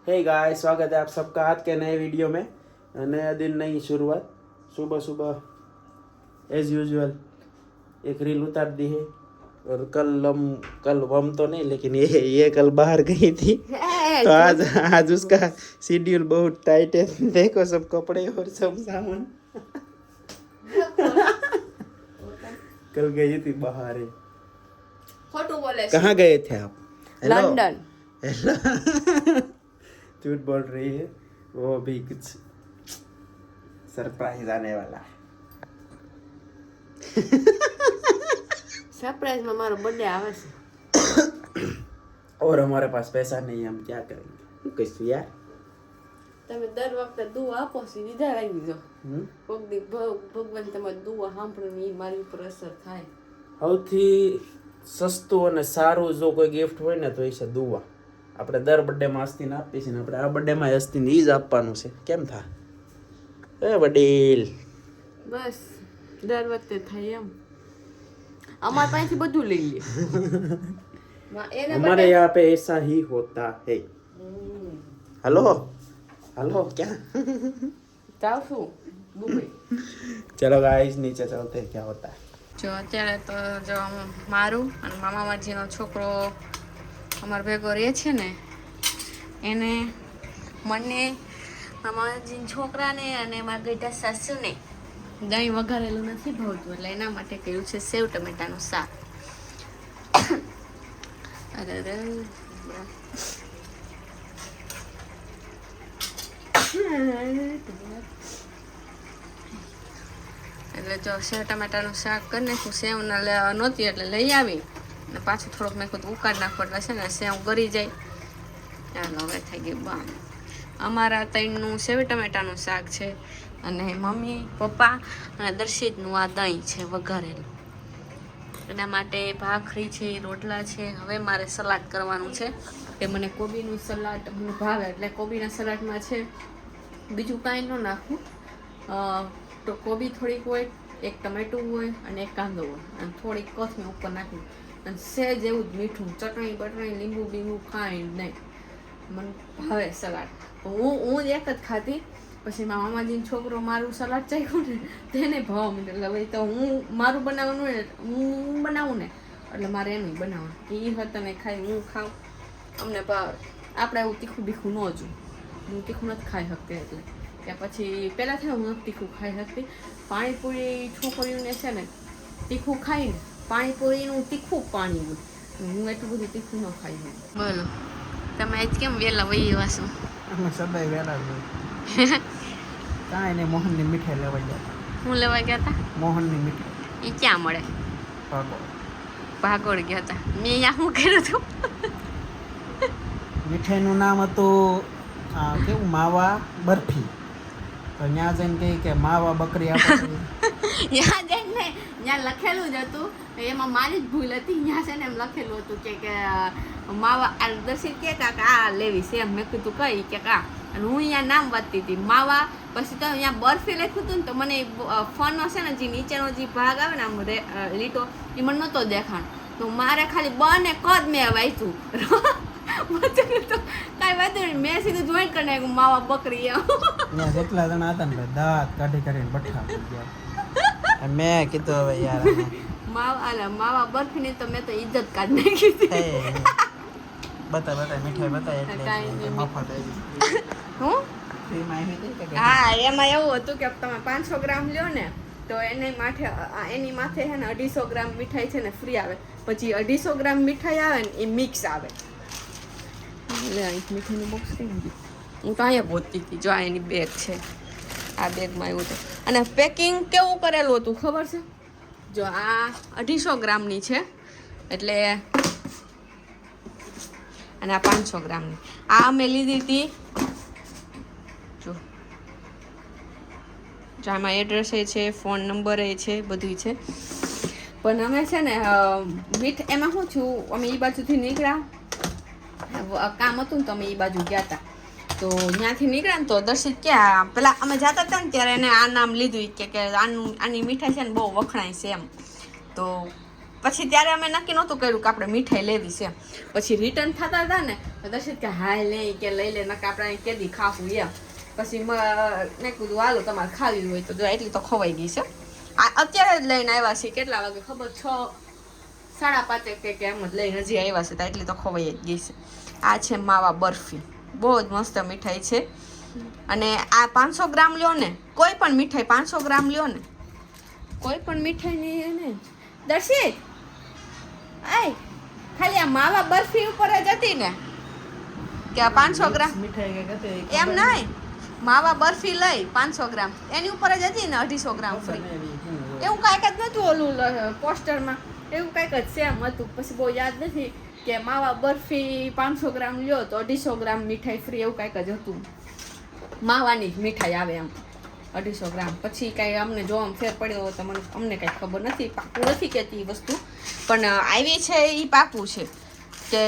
Hey guys, स्वागत है आप सबका आज के नए वीडियो में। नया दिन, नई शुरुआत। सुबह सुबह एज यूजुअल एक रील उतार दी है। और कल हम तो नहीं, लेकिन ये कल बाहर गई थी तो आज उसका शेड्यूल बहुत टाइट है। देखो सब कपड़े और सब सामान। कल गई थी बाहर है। खोटू बोले कहाँ गए थे आप? लंदन। झूठ बोल रही है। वो भी कुछ सरप्राइज आने वाला है। सरप्राइज में मारो बर्थडे आवे છે और हमारे पास पैसा नहीं है, हम क्या करेंगे? कैसे यार? તમે દર વખતે દુઆ આપો છો, લીધા રાખી દો. કોક દી ભગવાન તમારી દુઆ સાંભળીને ઈ મારી ઉપર અસર થાય. સૌથી સસ્તું અને સારું જો કોઈ ગિફ્ટ હોય ને તો એ છે દુઆ. આપણે દર બર્થડેમાં હસ્તીને આપીએ છીએ ને આપણે આ બર્થડેમાં હસ્તીને ઈ જ આપવાનું છે. કેમ થા એ વડીલ? બસ દર વખતે થાય એમ. અમાર પાસેથી બધું લઈ લે. हमारे यहाँ पे ऐसा ही होता है। हेलो हेलो क्या? જાવ છું દુબઈ. चलो गाइस नीचे चलते हैं, क्या होता है। જો અત્યારે તો જો મારું અને મામા માજીનો છોકરો અમાર ભેગો રહે છે ને, એને મને મામાજીના છોકરાને અને મારા ગઈઢા સાસુને દહીં વઘારેલું નથી ભાવતું, એટલે એના માટે કહ્યું છે સેવ ટમેટાનું શાક. અરે એટલે જો સેવ ટમેટાનું શાક કરી નાખ્યું. સેવ નહોતી એટલે લઈ આવી અને પાછું થોડુંક મેં કીધું ઉકાળ નાખો એટલે છે ને સેવ ગળી જાય. ચાલો હવે થઈ ગઈ બામ. અમારા ત્રણનું સેવ ટમેટાનું શાક છે અને મમ્મી પપ્પા અને દર્શિતનું આ દહીં છે વઘારેલું. એના માટે ભાખરી છે, રોટલા છે. હવે મારે સલાડ કરવાનું છે કે મને કોબીનું સલાડ મને ભાવે, એટલે કોબીના સલાડમાં છે બીજું કાંઈ ન નાખું. તો કોબી થોડીક હોય, એક ટમેટું હોય અને એક કાંદો હોય અને થોડીક કોથમીર ઉપર નાખી અને સહેજ એવું જ મીઠું, ચટણી બટણી લીંબુ બીંબુ કાંઈ નહીં. મને ભાવે સલાડ. હું જ એક જ ખાતી. પછી મારા મામાજીનો છોકરો મારું સલાડ ચાખ્યું ને તેને ભાવ મને. એટલે ભાઈ તો હું મારું બનાવવાનું હોય હું બનાવું ને એટલે મારે એનું બનાવવાનું કે એ હતા ને ખાઈ હું ખાઉં, અમને ભાવે. આપણે એવું તીખું બીખું ન જોઉં. હું તીખું નથી ખાઈ શકતી, એટલે કે પછી પહેલાં થાય હું નથી તીખું ખાઈ શકતી. પાણીપુરી છોકરીઓને છે ને તીખું ખાઈને પાણીપુરીનું તીખું પાણી હોય, હું એટલું બધું તીખું ન ખાઈ શકું. બોલો તમે આજ કેમ વહેલા વહી એવા છો? અમે સદાય વહેલા જ હોય. કાંઈ નહીં, મોહનની મીઠાઈ લેવા ગયા. હું લેવા ગયા હતા? મોહનની મીઠાઈ. એ ક્યાં મળે? ભાગોળ ગયા હતા. મેં અહીંયા શું કર્યું હતું? મીઠાઈનું નામ હતું કેવું, માવા બરફી. તો ત્યાં જઈને કહી કે માવા બકરી આપો. ત્યાં જઈને ત્યાં લખેલું જ હતું, એમાં મારી જ ભૂલ હતી. ત્યાં છે ને એમ લખેલું હતું કે માવા આ દર્શિત કે આ લેવી છે એમ. મેં કીધું કઈ કે કા, અને હું અહીંયા નામ વાંચતી હતી માવા. પછી તો અહીંયા બરફી લખ્યું હતું ને તો મને ફોનનો છે ને જે નીચેનો જે ભાગ આવે ને આમ લીટો એ મને નહોતો દેખાણ. તો મારે ખાલી બને કદ મેં વાંચ્યું તો કાંઈ વાંધો નહીં, મેં સીધું જોઈન્ટ કરી નાખ્યું માવા બકરી એમ. જેટલા જણા હતા ને દાંત કાઢી કરીને બઠા મેં કીધું હવે યાર માવા બરફીની તો મેં તો ઇજ્જત કાઢી નાખી હતી. બતા મીઠાઈ બતા એટલે મફત હું હા, એમાં એવું હતું કે તમે 500 ગ્રામ લ્યો ને તો એની માથે છે ને 250 ગ્રામ મીઠાઈ છે ને ફ્રી આવે. પછી 250 ગ્રામ મીઠાઈ આવે ને એ મિક્સ આવે. મીઠાઈનું બોક્સ થઈ ગયું. હું તો અહીંયા પહોંચતી હતી. જો આ એની બેગ છે, આ બેગમાં એવું છે. અને પેકિંગ કેવું કરેલું હતું ખબર છે? જો આ 250 ગ્રામની છે એટલે, અને આ 500 ગ્રામની. આ અમે લીધી હતી. જો આમાં એડ્રેસ એ છે, ફોન નંબર એ છે, બધું છે. પણ અમે છે ને એમાં શું છું, અમે એ બાજુથી નીકળ્યા, કામ હતું ને તો અમે એ બાજુ ગયા હતા. તો ત્યાંથી નીકળ્યા ને તો દર્શિત ક્યાં પેલા અમે જતા હતા ને ત્યારે એને આ નામ લીધું કે આની મીઠાઈ છે ને બહુ વખણાય છે એમ. તો પછી ત્યારે અમે નક્કી નહોતું કર્યું કે આપણે મીઠાઈ લેવી છે. પછી રિટર્ન થતા હતા ને તો દર્શિત કે હાય લઈ કે લઈ લે નકા આપણે કેદી ખાવું એમ. પછી મેં કીધું હાલો તમારે ખાવી હોય તો જો એટલી તો ખવાઈ ગઈ છે. આ અત્યારે જ લઈને આવ્યા છીએ. કેટલા વાગે ખબર 6, 5:30 કે એમ જ લઈને હજી આવ્યા છે તો એટલી તો ખવાઈ જ ગઈ છે. આ છે માવા બરફી, બહુ જ મસ્ત મીઠાઈ છે. અને આ 500 ગ્રામ લ્યો ને, કોઈ પણ મીઠાઈ 500 ગ્રામ લ્યો ને, કોઈ પણ મીઠાઈ ને દર્શિત આય ખાલી આ માવા બરફી ઉપર જ હતી ને કે 500 ગ્રામ મીઠાઈ એમ નહીં, માવા બરફી લઈ 500 ગ્રામ એની ઉપર જ હતી ને 250 ગ્રામ ફ્રી. એવું કાંઈક જ નતું ઓલું પોસ્ટરમાં, એવું કાંઈક જ સેમ હતું. પછી બહુ યાદ નથી કે માવા બરફી 500 ગ્રામ લ્યો તો 250 ગ્રામ મીઠાઈ ફ્રી, એવું કાંઈક જ હતું. માવાની જ મીઠાઈ આવે એમ 250 ગ્રામ. પછી કાંઈ અમને જોવામાં ફેર પડ્યો હોય તો અમને કાંઈ ખબર નથી, પાકું નથી કહેતી એ વસ્તુ, પણ આવી છે એ પાકું છે કે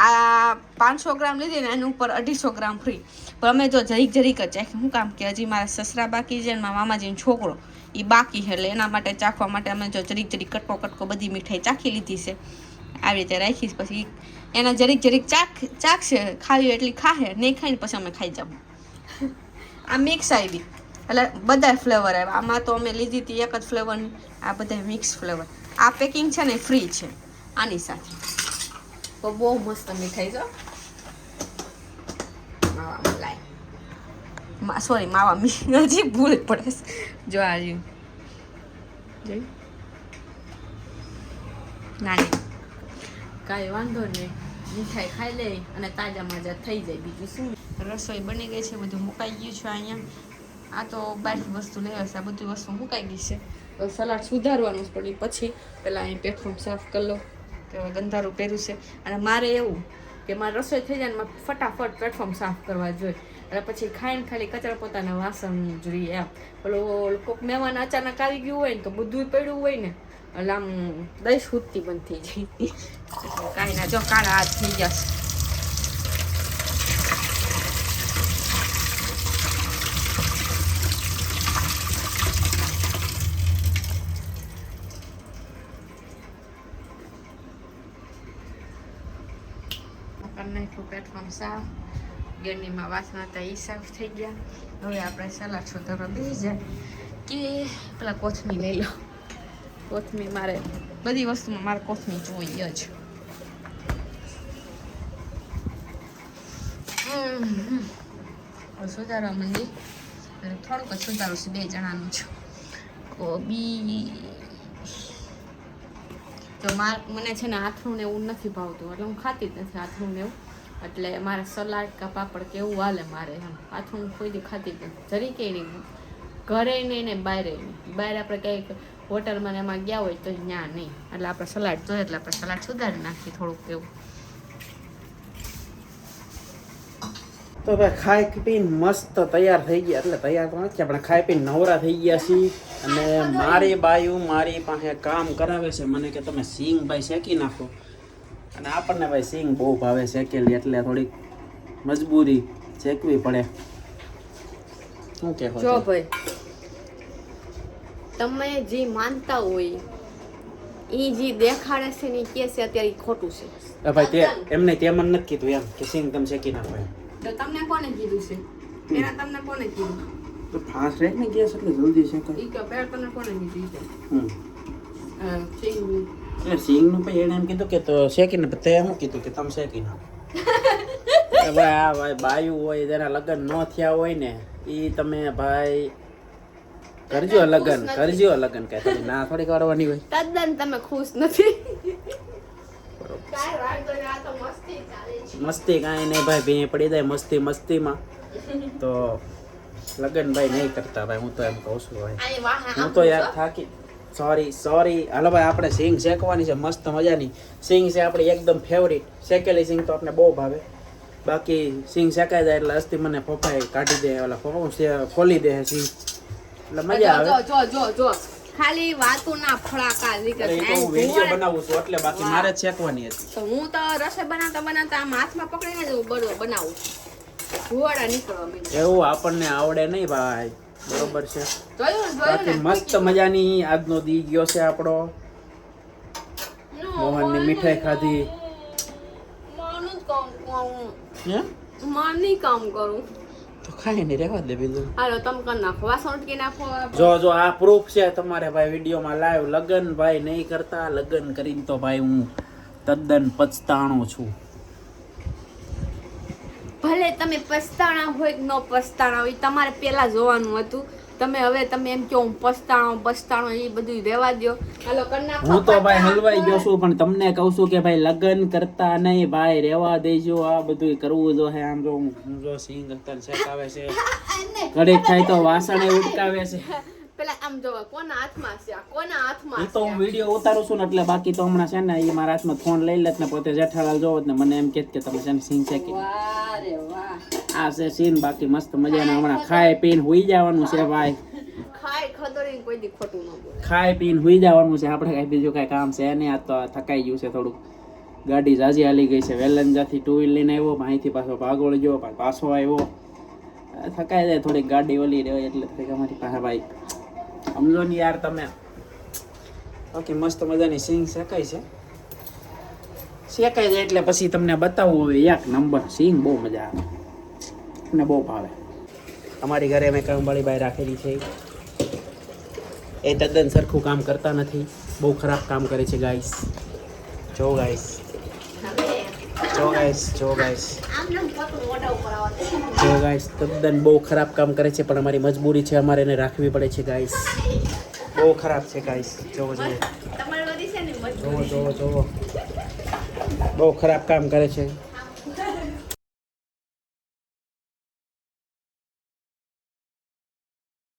આ 500 ગ્રામ લીધી ને એની ઉપર 250 ગ્રામ ફ્રી. પણ અમે જો જરીક જ ચાખી. શું કામ કે હજી મારા સસરા બાકી છે ને મારા મામાજીનો છોકરો એ બાકી છે, એટલે એના માટે ચાખવા માટે અમે જો જરીક કટકો બધી મીઠાઈ ચાખી લીધી છે. આવી રીતે રાખીશ, પછી એના જરીક ચાખશે, ખાવી એટલી ખાશે, નહીં ખાઈને પછી અમે ખાઈ જવું. આ મિક્સ આવી એટલે બધા ફ્લેવર આવ્યા. આમાં તો અમે લીધી હતી એક જ ફ્લેવર, આ બધા મિક્સ ફ્લેવર. આ પેકિંગ છે ને ફ્રી છે આની સાથે. તો બહુ મસ્ત મીઠાઈ છે. માવા મલાઈ, સોરી માવા હજી ભૂલ પડે છે. જો આ જોઈ નાની, કાંઈ વાંધો નહીં, મીઠાઈ ખાઈ લે અને તાજા માજા થઈ જાય. બીજું શું, રસોઈ બની ગઈ છે, બધું મુકાઈ ગયું છે અહીંયા. આ તો બહારથી વસ્તુ લેવા છે, આ બધી વસ્તુ મુકાઈ ગઈ છે. તો સલાડ સુધારવાનું જ પડી. પછી પહેલાં અહીં પ્લેટફોર્મ સાફ કરી લો કે ગંધારું પહેર્યું છે. અને મારે એવું કે મારે રસોઈ થઈ જાય ને ફટાફટ પ્લેટફોર્મ સાફ કરવા જોઈએ, એટલે પછી ખાઈને ખાલી કચરા પોતાના વાસણ જોઈએ એમ. પેલો કોઈક મહેમાન અચાનક આવી ગયું હોય ને તો બધું પડ્યું હોય ને એટલે આમ દહીં છૂટતી બંધ થઈ જાય. કાંઈ ના, જો કાળા હાથ થઈ ગયા છે. પ્લેટફોર્મ સાફ, ગરણીમાં વાસણ હતા એ સાફ થઈ ગયા. હવે આપણે સલાડ સુધારવા બેસી જાય કે પેલા કોથમીર લઈ લો. કોથમીર મારે બધી વસ્તુમાં મારે કોથમીર જોઈએ જ. સુધારવા માંડી, થોડુંક જ સુધારું છું, 2 જણાનું છું. કોબી તો મને છે ને આથરું ને એવું નથી ભાવતું, એટલે હું ખાતી જ નથી આથરું ને એવું. એટલે મારે સલાડ કા પાપડ કે એવું હાલે મારે એમ. આથરું કોઈ દી ખાતી જ નથી જરીકે નહીં, ઘરે નહીં ને બહાર નહીં. બહાર આપણે કંઈક હોટલમાં એમાં ગયા હોય તો ત્યાં નહીં. એટલે આપણે સલાડ જોઈએ એટલે આપણે સલાડ સુધારી નાખીએ થોડુંક એવું. તો ભાઈ ખાઈ પીને મસ્ત તૈયાર થઈ ગયા. એટલે તૈયાર તો નથી, આપણે ખાઈ પીને નવરા થઈ ગયા છીએ. અને મારી બાયુ મારી પાસે કામ કરાવે છે મને કે તમે સિંગ ભાઈ શેકી નાખો. અને આપણને ભાઈ સિંગ બહુ ભાવે શેકેલી, એટલે થોડીક મજબૂરી શેકવી પડે. શું કહેવો જો ભાઈ, તમે જે માનતા હોય એ જે દેખાડે છે ને કે છે અત્યારે ખોટું છે ભાઈ. તે એમને તે મને નથી કીધું એમ કે સિંગ તમે શેકી નાખો એમ. તો તમને કોને કીધું છે? એના તમને કોને કીધું? તો ફાસ્ટ રેટ ને ગેસ એટલે જલ્દી શેકાય. ઈ કે પેર તમને કોને કીધું છે? એટલે સિંગ નું પછી એને એમ કીધું કે તો શેકીને, તે શું કીધું કે તમે શેકી નાખો. ભાઈ આ ભાઈ બાયું હોય જેના લગ્ન ન થયા હોય ને એ તમે ભાઈ કરજો લગ્ન કે તમે ના થોડી કરવાની હોય. તદ્દન તમે ખુશ નથી. મસ્તી કાંઈ નહીં ભાઈ, ભીં પડી જાય મસ્તીમાં તો લગ્ન ભાઈ નહીં કરતા ભાઈ. હું તો એમ કહું છું ભાઈ, હું તો યાર થાકી. સોરી. હાલો ભાઈ, આપણે સિંગ શેકવાની છે મસ્ત મજાની. સિંગ છે આપણી એકદમ ફેવરિટ. શેકેલી સિંગ તો આપણે બહુ ભાવે. બાકી સિંગ શેકાઈ જાય એટલે અસ્તી મને પપ્પાએ કાઢી દે, ઓલા પપ્પા ખોલી દે સિંગ, એટલે મજા આવે. જો ખાલી વાતો ના ફળાકા હું વિડિયો બનાવું છું એટલે, બાકી મારે જ શેકવાની હતી. તો હું તો રસોઈ બનાવતા આમ હાથમાં પકડીને જ બરોબર બનાવું છું. ભુવાડા નીકળવા માંડે એવું આપણને આવડે નહીં ભાઈ, બરોબર છે. જોયું બાકી મસ્ત મજાની આજનો દી ગયો છે આપણો. મોહનની મીઠાઈ ખાધી માનું જ કામ કરું હે માની કામ કરું તો ખાઈ નહીં રહેવા દે બીજું હાલો તમે કરી નાખો વાસણ ઉટકી નાખો જો આ પ્રૂફ છે તમારે ભાઈ વિડીયોમાં લાઈવ લગન ભાઈ નહીં કરતા લગન કરીને તો ભાઈ હું તદ્દન પછતાણો છું ભલે તમે પસ્તાણા હોય કે ન પસ્તાણા હોય તમારે પેલા જોવાનું હતું તમે હવે તમે એમ કહો હું પસ્તાણો એ બધું રહેવા દો હાલો કરી નાખો હું તો ભાઈ હલવાઈ ગયો છું પણ તમને કહું છું કે ભાઈ લગન કરતા નહીં ભાઈ રહેવા દેજો આ બધું કરવું જો હે આમ જો હું જો સિંગ અત્યારે શેકાવે છે ઘડીક થાય તો વાસણે ઉટકાવે છે પેલા આમ જોવા કોના હાથમાં છે આ કોના હાથમાં એ તો હું વિડીયો ઉતારું છું ને એટલે બાકી તો હમણાં છે ને એ મારા હાથમાં ફોન લઈ લેત ને પોતે જેઠાલાલ જોવો ને મને એમ કહેત કે તમે છે ને સિંગ શેકી વાહ રે વાહ આ છે સીન બાકી મસ્ત મજાના હમણાં ખાઈ પીને હુઈ જવાનું છે ભાઈ ખાય ખદરીને કોઈ દી ખોટું ન બોલે ખાઈ પીને હુઈ જવાનું છે આપણે કાંઈ બીજું કાંઈ કામ છે નહીં આ તો થકાઈ ગયું છે થોડુંક ગાડી ઝાઝી હાલી ગઈ છે વેલંજાથી ટુ વ્હીલ લઈને આવ્યો અહીંથી પાછો ભાગોળ ગયો પાછો આવ્યો થકાઈ જાય થોડીક ગાડી ઓલી રહ્યો એટલે થોડીક અમારી પાસે ભાઈ સમજો ને યાર તમે બાકી મસ્ત મજાની સિંગ શેકાઈ છે શેકાઈ જાય એટલે પછી તમને બતાવવું હવે એક નંબર સિંગ બહુ મજા આવે મને બહુ ભાવે અમારી ઘરે મેં કામવાળી બાઈ રાખેલી છે એ તદ્દન સરખું કામ કરતા નથી બહુ ખરાબ કામ કરે છે ગાઈસ જો ગાઈસ જો ગાઈસ તદ્દન બહુ ખરાબ કામ કરે છે પણ અમારી મજબૂરી છે અમારે એને રાખવી પડે છે ગાઈસ બહુ ખરાબ છે ગાઈસ જોવો બહુ ખરાબ કામ કરે છે